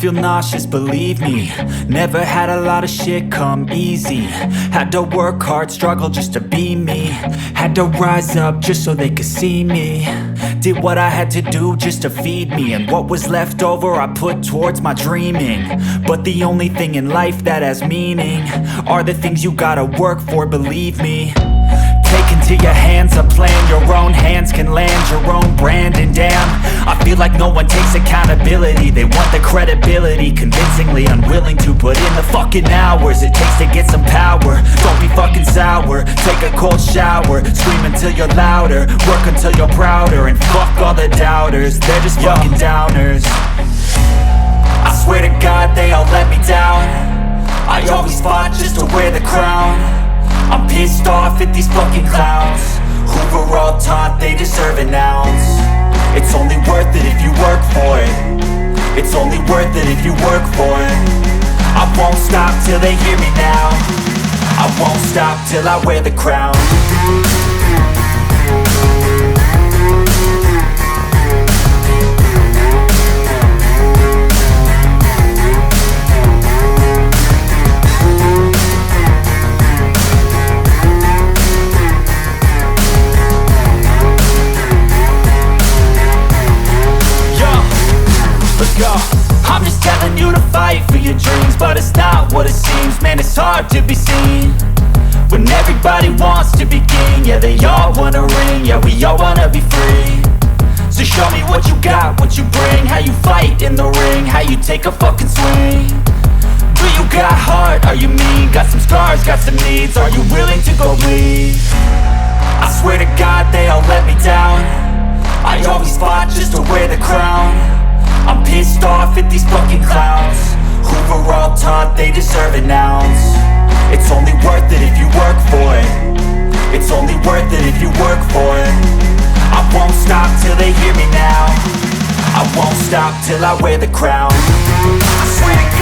feel nauseous, believe me. Never had a lot of shit come easy. Had to work hard, struggle just to be me. Had to rise up just so they could see me. Did what I had to do just to feed me. And what was left over I put towards my dreaming. But the only thing in life that has meaning are the things you gotta work for, believe me. Take into your hands a plan, your own hands can land your own brand. And damn, I feel like no one takes accountability. They want the credibility, convincingly unwilling to put in the fucking hours it takes to get some power. Don't be fucking sour, take a cold shower, scream until you're louder, work until you're prouder. And fuck all the doubters, they're just fucking downers. I swear to God they all let me down. I always fought just to wear the crown. I'm pissed off at these fucking clowns who were all taught they deserve an ounce. It's only worth it if you work for it. It's only worth it if you work for it. I won't stop till they hear me now. I won't stop till I wear the crown. I'm just telling you to fight for your dreams, but it's not what it seems. Man, it's hard to be seen when everybody wants to be king. Yeah, they all wanna ring, yeah, we all wanna be free. So show me what you got, what you bring, how you fight in the ring, how you take a fucking swing. Do you got heart, are you mean? Got some scars, got some needs, are you willing to go bleed? I swear to God they all let me down. I always fought just to wear the crown. I'm pissed off at these fucking clowns who were all taught they deserve an ounce. It's only worth it if you work for it. It's only worth it if you work for it. I won't stop till they hear me now. I won't stop till I wear the crown. I swear to God.